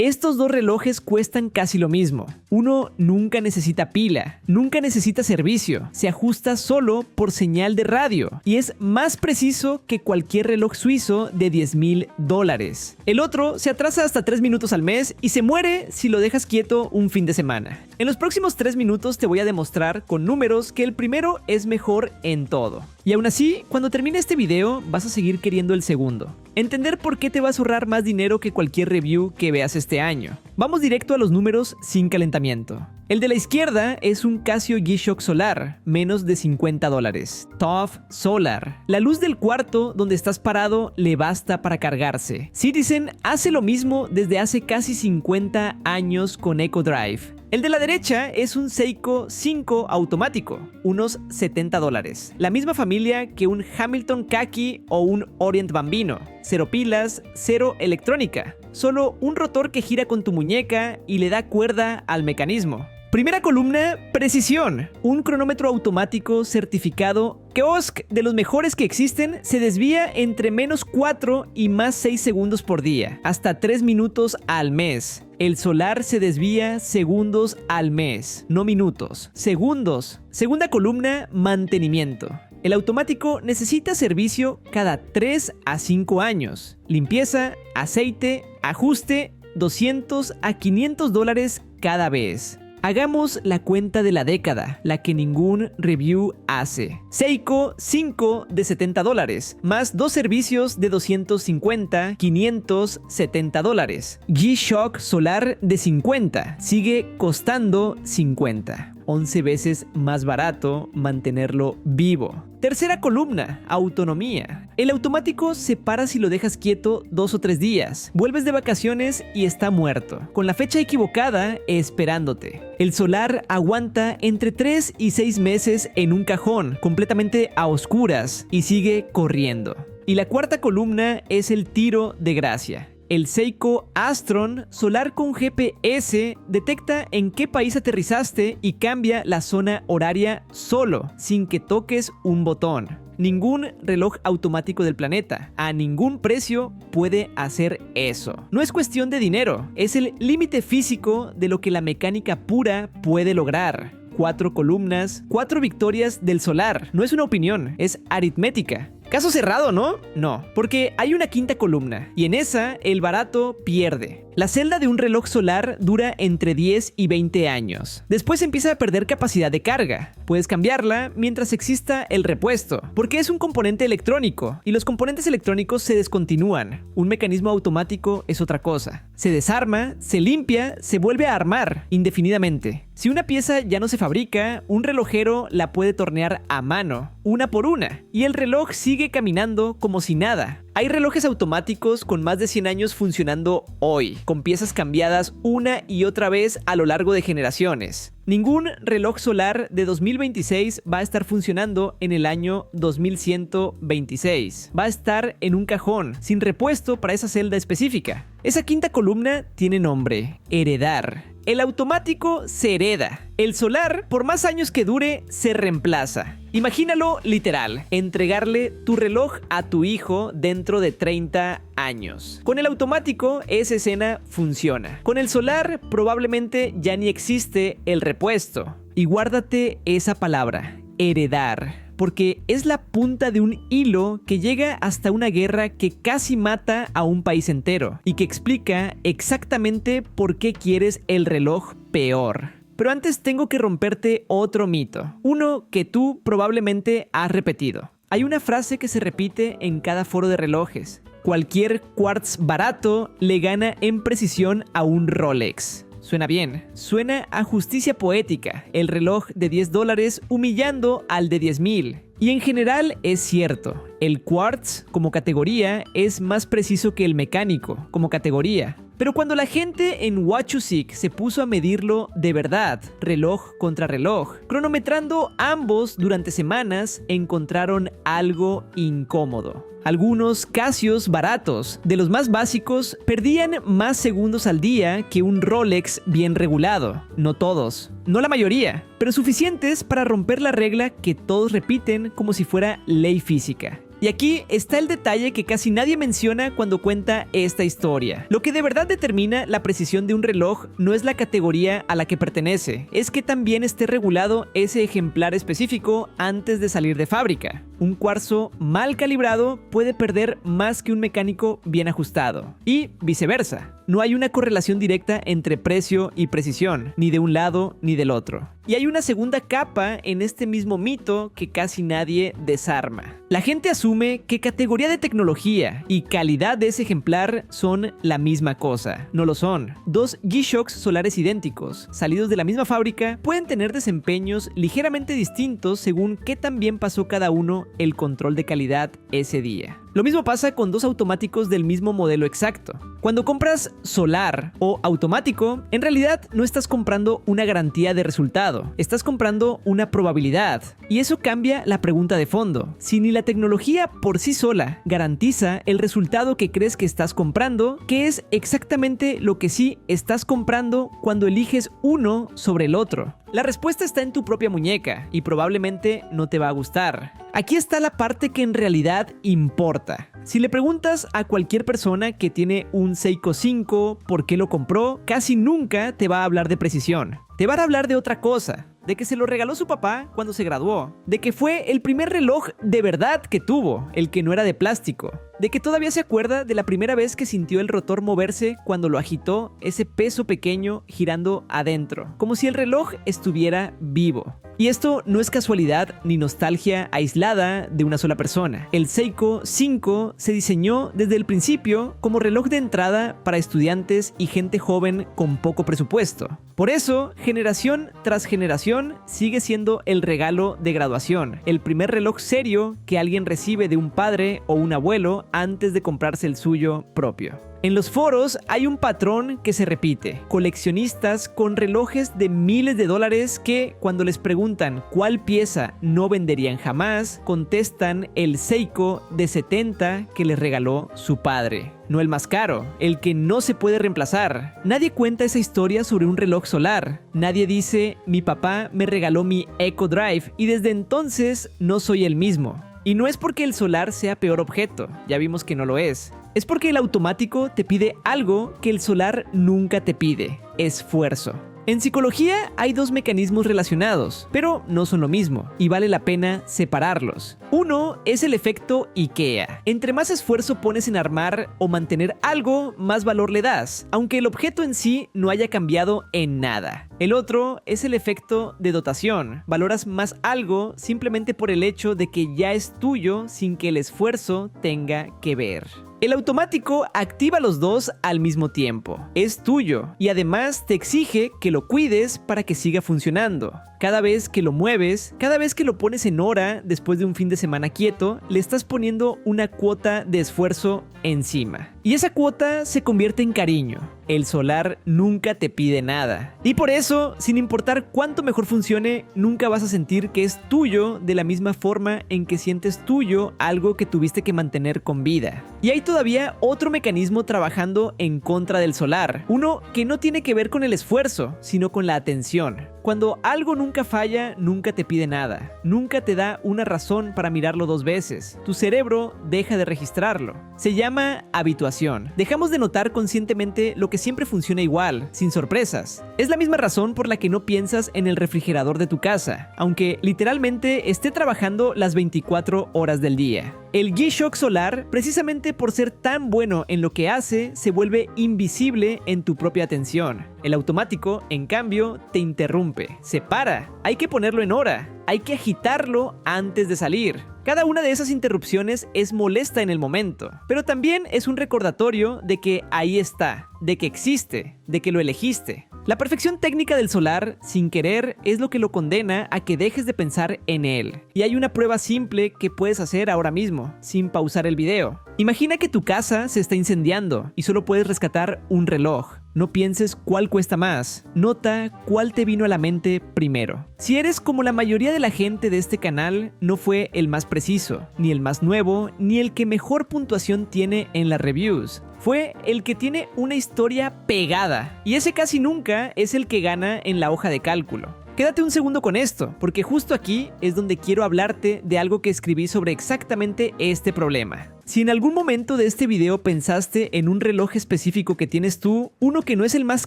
Estos dos relojes cuestan casi lo mismo. Uno nunca necesita pila, nunca necesita servicio, se ajusta solo por señal de radio y es más preciso que cualquier reloj suizo de $10,000. El otro se atrasa hasta 3 minutos al mes y se muere si lo dejas quieto un fin de semana. En los próximos 3 minutos te voy a demostrar con números que el primero es mejor en todo. Y aún así, cuando termine este video, vas a seguir queriendo el segundo. Entender por qué te vas a ahorrar más dinero que cualquier review que veas este año. Vamos directo a los números sin calentamiento. El de la izquierda es un Casio G-Shock Solar, menos de $50. TOF Solar. La luz del cuarto donde estás parado le basta para cargarse. Citizen hace lo mismo desde hace casi 50 años con Eco Drive. El de la derecha es un Seiko 5 automático, unos $70. La misma familia que un Hamilton Khaki o un Orient Bambino. Cero pilas, cero electrónica. Solo un rotor que gira con tu muñeca y le da cuerda al mecanismo. Primera columna, precisión. Un cronómetro automático certificado Kiosk, de los mejores que existen, se desvía entre menos 4 y más 6 segundos por día, hasta 3 minutos al mes. El solar se desvía segundos al mes, no minutos, segundos. Segunda columna, mantenimiento. El automático necesita servicio cada 3 a 5 años. Limpieza, aceite, ajuste, $200 a $500 cada vez. Hagamos la cuenta de la década, la que ningún review hace. Seiko 5 de $70, más 2 servicios de 250, $570. G-Shock Solar de 50, sigue costando 50. 11 veces más barato mantenerlo vivo. Tercera columna, autonomía. El automático se para si lo dejas quieto 2 o 3 días. Vuelves de vacaciones y está muerto, con la fecha equivocada esperándote. El solar aguanta entre 3 y 6 meses en un cajón, completamente a oscuras, y sigue corriendo. Y la cuarta columna es el tiro de gracia. El Seiko Astron Solar con GPS detecta en qué país aterrizaste y cambia la zona horaria solo, sin que toques un botón. Ningún reloj automático del planeta, a ningún precio, puede hacer eso. No es cuestión de dinero, es el límite físico de lo que la mecánica pura puede lograr. 4 columnas, 4 victorias del solar. No es una opinión, es aritmética. Caso cerrado, ¿no? No, porque hay una quinta columna, y en esa el barato pierde. La celda de un reloj solar dura entre 10 y 20 años. Después empieza a perder capacidad de carga. Puedes cambiarla mientras exista el repuesto, porque es un componente electrónico, y los componentes electrónicos se descontinúan. Un mecanismo automático es otra cosa. Se desarma, se limpia, se vuelve a armar indefinidamente. Si una pieza ya no se fabrica, un relojero la puede tornear a mano, una por una, y el reloj sigue caminando como si nada. Hay relojes automáticos con más de 100 años funcionando hoy, con piezas cambiadas una y otra vez a lo largo de generaciones. Ningún reloj solar de 2026 va a estar funcionando en el año 2126. Va a estar en un cajón, sin repuesto para esa celda específica. Esa quinta columna tiene nombre: heredar. El automático se hereda. El solar, por más años que dure, se reemplaza. Imagínalo literal, entregarle tu reloj a tu hijo dentro de 30 años. Con el automático, esa escena funciona. Con el solar, probablemente ya ni existe el repuesto. Y guárdate esa palabra, heredar. Porque es la punta de un hilo que llega hasta una guerra que casi mata a un país entero y que explica exactamente por qué quieres el reloj peor. Pero antes tengo que romperte otro mito, uno que tú probablemente has repetido. Hay una frase que se repite en cada foro de relojes: cualquier quartz barato le gana en precisión a un Rolex. Suena bien, suena a justicia poética, el reloj de $10 humillando al de 10,000. Y en general es cierto, el quartz como categoría es más preciso que el mecánico como categoría. Pero cuando la gente en Wachusik se puso a medirlo de verdad, reloj contra reloj, cronometrando ambos durante semanas, encontraron algo incómodo. Algunos Casios baratos, de los más básicos, perdían más segundos al día que un Rolex bien regulado. No todos, no la mayoría, pero suficientes para romper la regla que todos repiten como si fuera ley física. Y aquí está el detalle que casi nadie menciona cuando cuenta esta historia. Lo que de verdad determina la precisión de un reloj no es la categoría a la que pertenece, es que también esté regulado ese ejemplar específico antes de salir de fábrica. Un cuarzo mal calibrado puede perder más que un mecánico bien ajustado. Y viceversa. No hay una correlación directa entre precio y precisión, ni de un lado ni del otro. Y hay una segunda capa en este mismo mito que casi nadie desarma. La gente asume que categoría de tecnología y calidad de ese ejemplar son la misma cosa. No lo son. Dos G-Shocks solares idénticos, salidos de la misma fábrica, pueden tener desempeños ligeramente distintos según qué tan bien pasó cada uno el control de calidad ese día. Lo mismo pasa con dos automáticos del mismo modelo exacto. Cuando compras solar o automático, en realidad no estás comprando una garantía de resultado, estás comprando una probabilidad. Y eso cambia la pregunta de fondo. Si ni la tecnología por sí sola garantiza el resultado que crees que estás comprando, ¿qué es exactamente lo que sí estás comprando cuando eliges uno sobre el otro? La respuesta está en tu propia muñeca y probablemente no te va a gustar. Aquí está la parte que en realidad importa. Si le preguntas a cualquier persona que tiene un Seiko 5 por qué lo compró, casi nunca te va a hablar de precisión. Te va a hablar de otra cosa. De que se lo regaló su papá cuando se graduó, de que fue el primer reloj de verdad que tuvo, el que no era de plástico, de que todavía se acuerda de la primera vez que sintió el rotor moverse cuando lo agitó, ese peso pequeño girando adentro, como si el reloj estuviera vivo. Y esto no es casualidad ni nostalgia aislada de una sola persona. El Seiko 5 se diseñó desde el principio como reloj de entrada para estudiantes y gente joven con poco presupuesto. Por eso, generación tras generación sigue siendo el regalo de graduación, el primer reloj serio que alguien recibe de un padre o un abuelo antes de comprarse el suyo propio. En los foros hay un patrón que se repite. Coleccionistas con relojes de miles de dólares que, cuando les preguntan cuál pieza no venderían jamás, contestan el Seiko de 70 que les regaló su padre. No el más caro, el que no se puede reemplazar. Nadie cuenta esa historia sobre un reloj solar. Nadie dice, mi papá me regaló mi Eco Drive y desde entonces no soy el mismo. Y no es porque el solar sea peor objeto, ya vimos que no lo es. Es porque el automático te pide algo que el solar nunca te pide: esfuerzo. En psicología hay dos mecanismos relacionados, pero no son lo mismo, y vale la pena separarlos. Uno es el efecto IKEA. Entre más esfuerzo pones en armar o mantener algo, más valor le das, aunque el objeto en sí no haya cambiado en nada. El otro es el efecto de dotación. Valoras más algo simplemente por el hecho de que ya es tuyo sin que el esfuerzo tenga que ver. El automático activa los dos al mismo tiempo. Es tuyo y además te exige que lo cuides para que siga funcionando. Cada vez que lo mueves, cada vez que lo pones en hora después de un fin de semana quieto, le estás poniendo una cuota de esfuerzo encima. Y esa cuota se convierte en cariño. El solar nunca te pide nada. Y por eso, sin importar cuánto mejor funcione, nunca vas a sentir que es tuyo de la misma forma en que sientes tuyo algo que tuviste que mantener con vida. Y hay todavía otro mecanismo trabajando en contra del solar. Uno que no tiene que ver con el esfuerzo, sino con la atención. Cuando algo nunca falla, nunca te pide nada. Nunca te da una razón para mirarlo dos veces. Tu cerebro deja de registrarlo. Se llama habituación. Dejamos de notar conscientemente lo que siempre funciona igual, sin sorpresas. Es la misma razón por la que no piensas en el refrigerador de tu casa, aunque literalmente esté trabajando las 24 horas del día. El G-Shock solar, precisamente por ser tan bueno en lo que hace, se vuelve invisible en tu propia atención. El automático, en cambio, te interrumpe, se para, hay que ponerlo en hora, hay que agitarlo antes de salir. Cada una de esas interrupciones es molesta en el momento, pero también es un recordatorio de que ahí está, de que existe, de que lo elegiste. La perfección técnica del solar, sin querer, es lo que lo condena a que dejes de pensar en él. Y hay una prueba simple que puedes hacer ahora mismo, sin pausar el video. Imagina que tu casa se está incendiando y solo puedes rescatar un reloj. No pienses cuál cuesta más, nota cuál te vino a la mente primero. Si eres como la mayoría de la gente de este canal, no fue el más preciso, ni el más nuevo, ni el que mejor puntuación tiene en las reviews. Fue el que tiene una historia pegada, y ese casi nunca es el que gana en la hoja de cálculo. quédate un segundo con esto, porque justo aquí es donde quiero hablarte de algo que escribí sobre exactamente este problema. Si en algún momento de este video pensaste en un reloj específico que tienes tú, uno que no es el más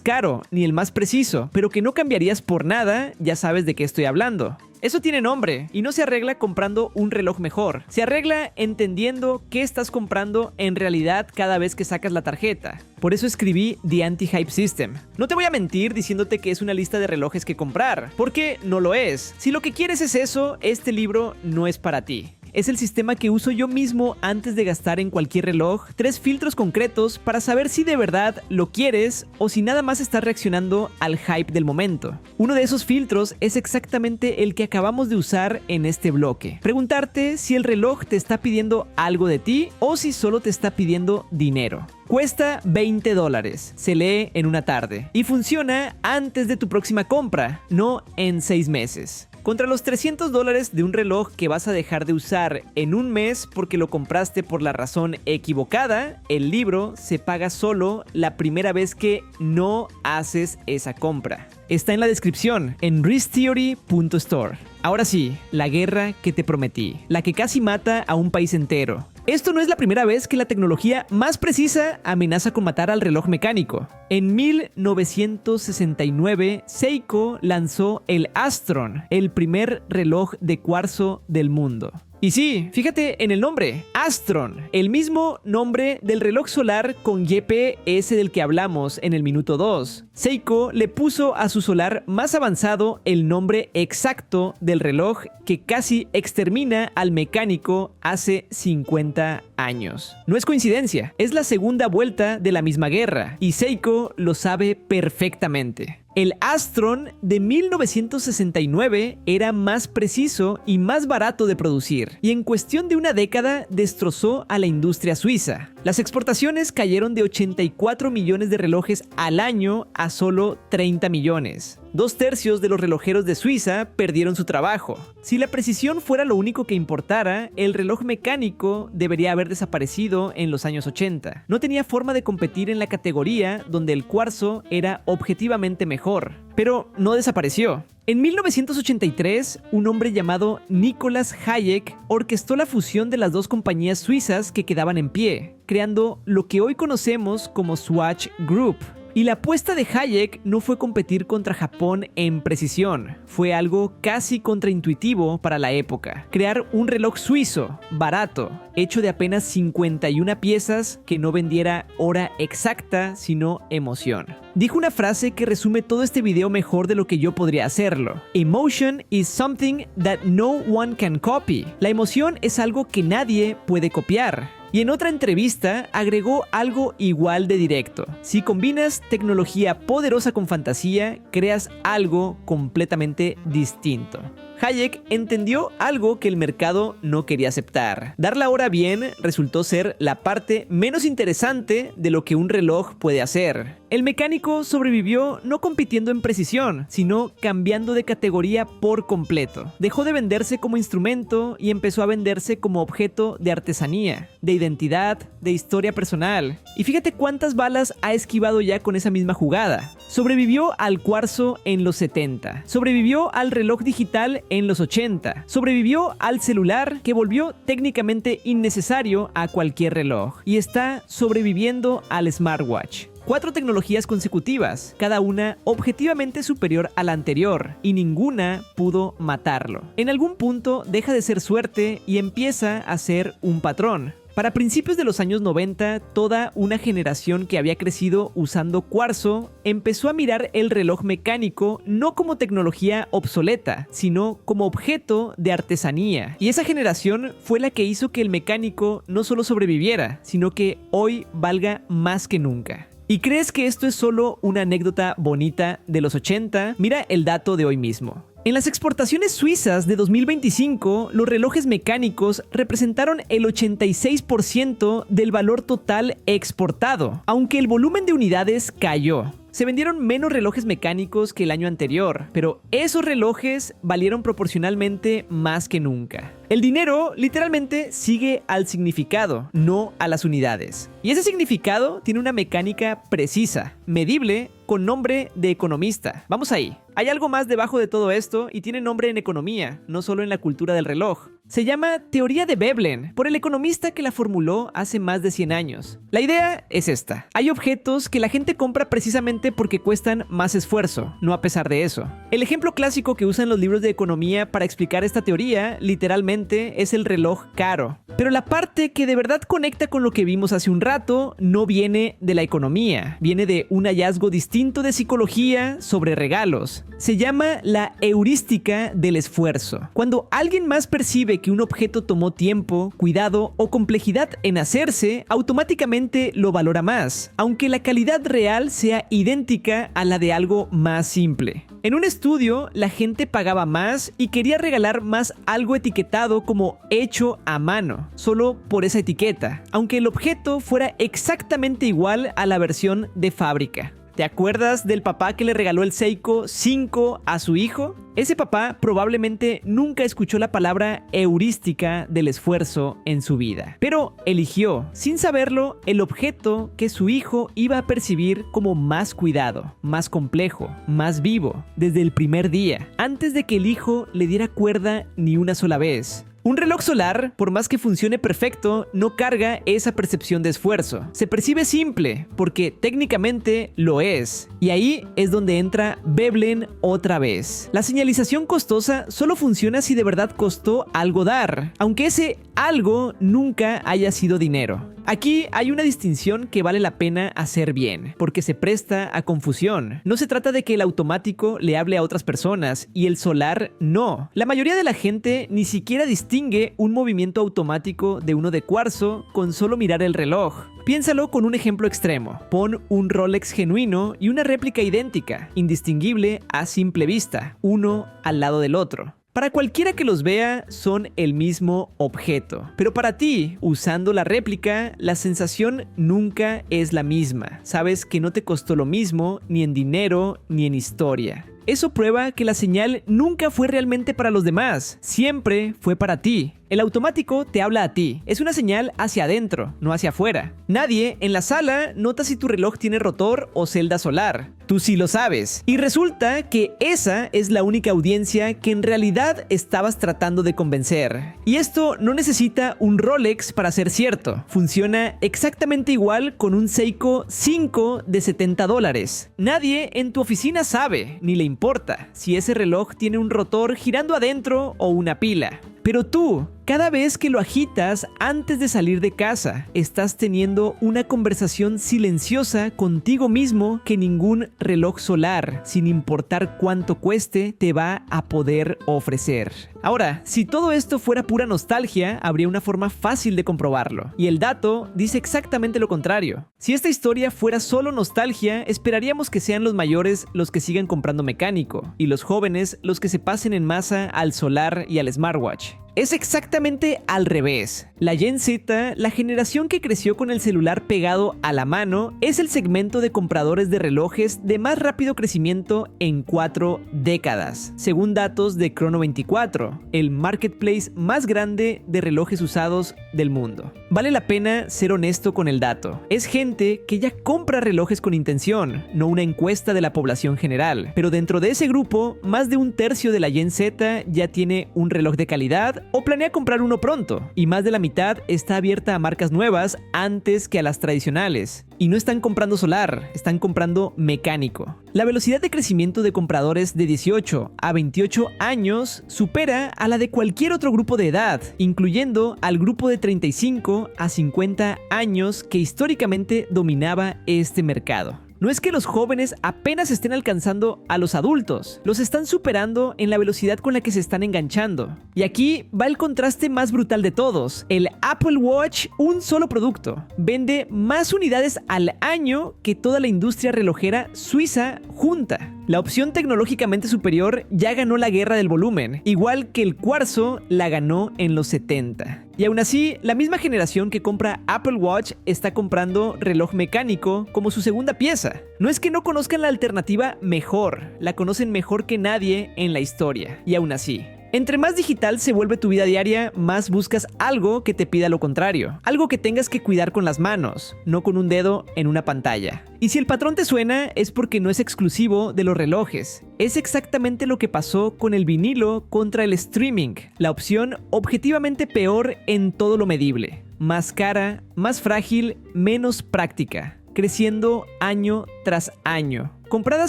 caro ni el más preciso, pero que no cambiarías por nada, ya sabes de qué estoy hablando. Eso tiene nombre y no se arregla comprando un reloj mejor. Se arregla entendiendo qué estás comprando en realidad cada vez que sacas la tarjeta. Por eso escribí The Anti-Hype System. No te voy a mentir diciéndote que es una lista de relojes que comprar, porque no lo es. Si lo que quieres es eso, este libro no es para ti. Es el sistema que uso yo mismo antes de gastar en cualquier reloj, 3 filtros concretos para saber si de verdad lo quieres o si nada más estás reaccionando al hype del momento. Uno de esos filtros es exactamente el que acabamos de usar en este bloque. Preguntarte si el reloj te está pidiendo algo de ti o si solo te está pidiendo dinero. Cuesta $20, se lee en una tarde y funciona antes de tu próxima compra, no en 6 meses. Contra los $300 de un reloj que vas a dejar de usar en un mes porque lo compraste por la razón equivocada, el libro se paga solo la primera vez que no haces esa compra. Está en la descripción en wristtheory.store. Ahora sí, la guerra que te prometí, la que casi mata a un país entero. Esto no es la primera vez que la tecnología más precisa amenaza con matar al reloj mecánico. En 1969, Seiko lanzó el Astron, el primer reloj de cuarzo del mundo. Y sí, fíjate en el nombre, Astron, el mismo nombre del reloj solar con GPS del que hablamos en el minuto 2. Seiko le puso a su solar más avanzado el nombre exacto del reloj que casi extermina al mecánico hace 50 años. No es coincidencia, es la segunda vuelta de la misma guerra y Seiko lo sabe perfectamente. El Astron de 1969 era más preciso y más barato de producir, y en cuestión de una década destrozó a la industria suiza. Las exportaciones cayeron de 84 millones de relojes al año a solo 30 millones. 2/3 de los relojeros de Suiza perdieron su trabajo. Si la precisión fuera lo único que importara, el reloj mecánico debería haber desaparecido en los años 80. No tenía forma de competir en la categoría donde el cuarzo era objetivamente mejor, pero no desapareció. En 1983, un hombre llamado Nicolas Hayek orquestó la fusión de las dos compañías suizas que quedaban en pie, creando lo que hoy conocemos como Swatch Group. Y la apuesta de Hayek no fue competir contra Japón en precisión, fue algo casi contraintuitivo para la época. Crear un reloj suizo, barato, hecho de apenas 51 piezas que no vendiera hora exacta, sino emoción. Dijo una frase que resume todo este video mejor de lo que yo podría hacerlo. Emotion is something that no one can copy. La emoción es algo que nadie puede copiar. Y en otra entrevista agregó algo igual de directo. Si combinas tecnología poderosa con fantasía, creas algo completamente distinto. Hayek entendió algo que el mercado no quería aceptar. Dar la hora bien resultó ser la parte menos interesante de lo que un reloj puede hacer. El mecánico sobrevivió no compitiendo en precisión, sino cambiando de categoría por completo. Dejó de venderse como instrumento y empezó a venderse como objeto de artesanía, de identidad, de historia personal. Y fíjate cuántas balas ha esquivado ya con esa misma jugada. Sobrevivió al cuarzo en los 70, sobrevivió al reloj digital en los 80, sobrevivió al celular que volvió técnicamente innecesario a cualquier reloj y está sobreviviendo al smartwatch. 4 tecnologías consecutivas, cada una objetivamente superior a la anterior, y ninguna pudo matarlo. En algún punto deja de ser suerte y empieza a ser un patrón. Para principios de los años 90, toda una generación que había crecido usando cuarzo empezó a mirar el reloj mecánico no como tecnología obsoleta, sino como objeto de artesanía. Y esa generación fue la que hizo que el mecánico no solo sobreviviera, sino que hoy valga más que nunca. ¿Y crees que esto es solo una anécdota bonita de los 80? Mira el dato de hoy mismo. En las exportaciones suizas de 2025, los relojes mecánicos representaron el 86% del valor total exportado, aunque el volumen de unidades cayó. Se vendieron menos relojes mecánicos que el año anterior, pero esos relojes valieron proporcionalmente más que nunca. El dinero literalmente sigue al significado, no a las unidades. Y ese significado tiene una mecánica precisa, medible, con nombre de economista. Vamos ahí. Hay algo más debajo de todo esto y tiene nombre en economía, no solo en la cultura del reloj. Se llama Teoría de Veblen, por el economista que la formuló hace más de 100 años. La idea es esta. Hay objetos que la gente compra precisamente porque cuestan más esfuerzo, no a pesar de eso. El ejemplo clásico que usan los libros de economía para explicar esta teoría, literalmente, es el reloj caro. Pero la parte que de verdad conecta con lo que vimos hace un rato no viene de la economía, viene de un hallazgo distinto de psicología sobre regalos. Se llama la heurística del esfuerzo. Cuando alguien más percibe que un objeto tomó tiempo, cuidado o complejidad en hacerse, automáticamente lo valora más, aunque la calidad real sea idéntica a la de algo más simple. En un estudio, la gente pagaba más y quería regalar más algo etiquetado como hecho a mano, solo por esa etiqueta, aunque el objeto fuera exactamente igual a la versión de fábrica. ¿Te acuerdas del papá que le regaló el Seiko 5 a su hijo? Ese papá probablemente nunca escuchó la palabra heurística del esfuerzo en su vida, pero eligió, sin saberlo, el objeto que su hijo iba a percibir como más cuidado, más complejo, más vivo, desde el primer día, antes de que el hijo le diera cuerda ni una sola vez. Un reloj solar, por más que funcione perfecto, no carga esa percepción de esfuerzo. Se percibe simple, porque técnicamente lo es. Y ahí es donde entra Veblen otra vez. La señalización costosa solo funciona si de verdad costó algo dar, aunque ese algo nunca haya sido dinero. Aquí hay una distinción que vale la pena hacer bien, porque se presta a confusión. No se trata de que el automático le hable a otras personas y el solar no. La mayoría de la gente ni siquiera distingue un movimiento automático de uno de cuarzo con solo mirar el reloj. Piénsalo con un ejemplo extremo. Pon un Rolex genuino y una réplica idéntica, indistinguible a simple vista, uno al lado del otro. Para cualquiera que los vea, son el mismo objeto. Pero para ti, usando la réplica, la sensación nunca es la misma. Sabes que no te costó lo mismo, ni en dinero, ni en historia. Eso prueba que la señal nunca fue realmente para los demás, siempre fue para ti. El automático te habla a ti, es una señal hacia adentro, no hacia afuera. Nadie en la sala nota si tu reloj tiene rotor o celda solar. Tú sí lo sabes. Y resulta que esa es la única audiencia que en realidad estabas tratando de convencer. Y esto no necesita un Rolex para ser cierto. Funciona exactamente igual con un Seiko 5 de $70. Nadie en tu oficina sabe, ni le importa, si ese reloj tiene un rotor girando adentro o una pila. Pero tú, cada vez que lo agitas antes de salir de casa, estás teniendo una conversación silenciosa contigo mismo que ningún reloj solar, sin importar cuánto cueste, te va a poder ofrecer. Ahora, si todo esto fuera pura nostalgia, habría una forma fácil de comprobarlo. Y el dato dice exactamente lo contrario. Si esta historia fuera solo nostalgia, esperaríamos que sean los mayores los que sigan comprando mecánico, y los jóvenes los que se pasen en masa al solar y al smartwatch. Es exactamente al revés. La Gen Z, la generación que creció con el celular pegado a la mano, es el segmento de compradores de relojes de más rápido crecimiento en 4 décadas, según datos de Chrono24, el marketplace más grande de relojes usados del mundo. Vale la pena ser honesto con el dato. Es gente que ya compra relojes con intención, no una encuesta de la población general. Pero dentro de ese grupo, más de un tercio de la Gen Z ya tiene un reloj de calidad o planea comprar uno pronto, y más de la mitad está abierta a marcas nuevas antes que a las tradicionales. Y no están comprando solar, están comprando mecánico. La velocidad de crecimiento de compradores de 18 a 28 años supera a la de cualquier otro grupo de edad, incluyendo al grupo de 35 a 50 años que históricamente dominaba este mercado. No es que los jóvenes apenas estén alcanzando a los adultos, los están superando en la velocidad con la que se están enganchando. Y aquí va el contraste más brutal de todos. El Apple Watch, un solo producto, vende más unidades al año que toda la industria relojera suiza junta. La opción tecnológicamente superior ya ganó la guerra del volumen, igual que el cuarzo la ganó en los 70. Y aún así, la misma generación que compra Apple Watch está comprando reloj mecánico como su segunda pieza. No es que no conozcan la alternativa mejor, la conocen mejor que nadie en la historia. Y aún así, entre más digital se vuelve tu vida diaria, más buscas algo que te pida lo contrario. Algo que tengas que cuidar con las manos, no con un dedo en una pantalla. Y si el patrón te suena, es porque no es exclusivo de los relojes. Es exactamente lo que pasó con el vinilo contra el streaming. La opción objetivamente peor en todo lo medible. Más cara, más frágil, menos práctica. Creciendo año tras año. Comprada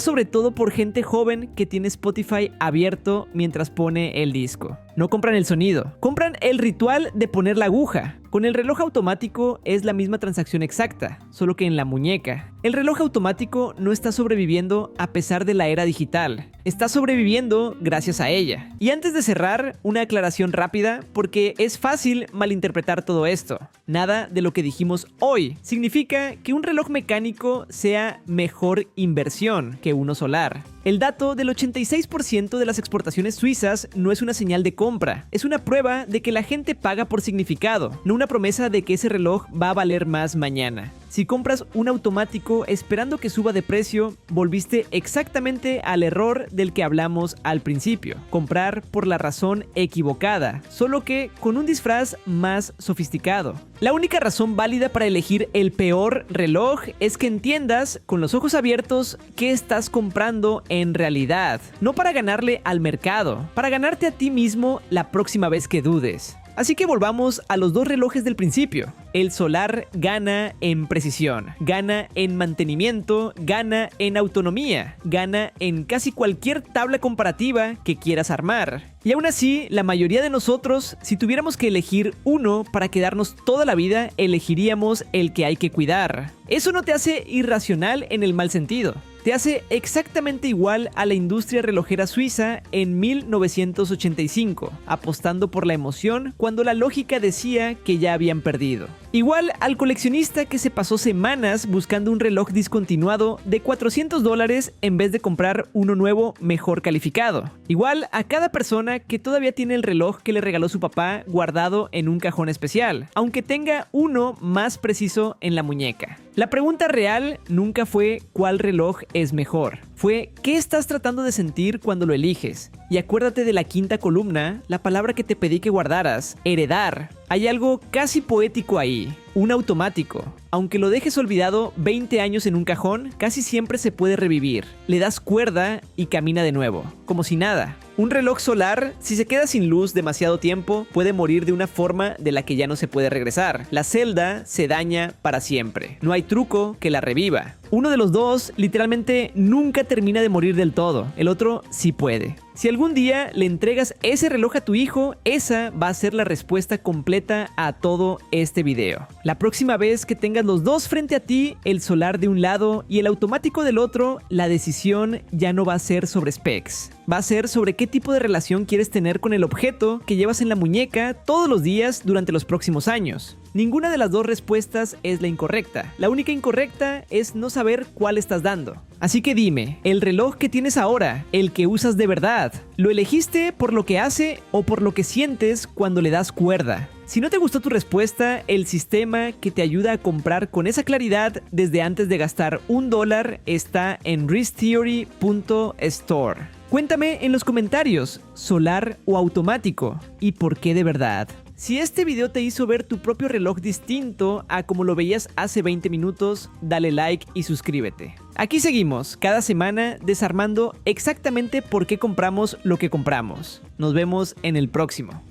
sobre todo por gente joven que tiene Spotify abierto mientras pone el disco. No compran el sonido, compran el ritual de poner la aguja. Con el reloj automático es la misma transacción exacta, solo que en la muñeca. El reloj automático no está sobreviviendo a pesar de la era digital. Está sobreviviendo gracias a ella. Y antes de cerrar, una aclaración rápida, porque es fácil malinterpretar todo esto. Nada de lo que dijimos hoy significa que un reloj mecánico sea mejor inversión que uno solar. El dato del 86% de las exportaciones suizas no es una señal de compra, es una prueba de que la gente paga por significado, no una promesa de que ese reloj va a valer más mañana. Si compras un automático esperando que suba de precio, volviste exactamente al error del que hablamos al principio. Comprar por la razón equivocada, solo que con un disfraz más sofisticado. La única razón válida para elegir el peor reloj es que entiendas con los ojos abiertos qué estás comprando en realidad. No para ganarle al mercado, para ganarte a ti mismo la próxima vez que dudes. Así que volvamos a los dos relojes del principio. El solar gana en precisión, gana en mantenimiento, gana en autonomía, gana en casi cualquier tabla comparativa que quieras armar. Y aún así, la mayoría de nosotros, si tuviéramos que elegir uno para quedarnos toda la vida, elegiríamos el que hay que cuidar. Eso no te hace irracional en el mal sentido. Te hace exactamente igual a la industria relojera suiza en 1985, apostando por la emoción cuando la lógica decía que ya habían perdido. Igual al coleccionista que se pasó semanas buscando un reloj discontinuado de $400 en vez de comprar uno nuevo mejor calificado. Igual a cada persona que todavía tiene el reloj que le regaló su papá guardado en un cajón especial, aunque tenga uno más preciso en la muñeca. La pregunta real nunca fue cuál reloj es mejor. Fue ¿qué estás tratando de sentir cuando lo eliges? Y acuérdate de la quinta columna, la palabra que te pedí que guardaras, heredar. Hay algo casi poético ahí, un automático. Aunque lo dejes olvidado 20 años en un cajón, casi siempre se puede revivir. Le das cuerda y camina de nuevo, como si nada. Un reloj solar, si se queda sin luz demasiado tiempo, puede morir de una forma de la que ya no se puede regresar. La celda se daña para siempre. No hay truco que la reviva. Uno de los dos literalmente nunca termina de morir del todo, el otro sí puede. Si algún día le entregas ese reloj a tu hijo, esa va a ser la respuesta completa a todo este video. La próxima vez que tengas los dos frente a ti, el solar de un lado y el automático del otro, la decisión ya no va a ser sobre specs. Va a ser sobre qué tipo de relación quieres tener con el objeto que llevas en la muñeca todos los días durante los próximos años. Ninguna de las dos respuestas es la incorrecta. La única incorrecta es no saber cuál estás dando. Así que dime, ¿el reloj que tienes ahora, el que usas de verdad, lo elegiste por lo que hace o por lo que sientes cuando le das cuerda? Si no te gustó tu respuesta, el sistema que te ayuda a comprar con esa claridad desde antes de gastar $1 está en wristtheory.store. Cuéntame en los comentarios, solar o automático, y por qué de verdad. Si este video te hizo ver tu propio reloj distinto a como lo veías hace 20 minutos, dale like y suscríbete. Aquí seguimos, cada semana desarmando exactamente por qué compramos lo que compramos. Nos vemos en el próximo.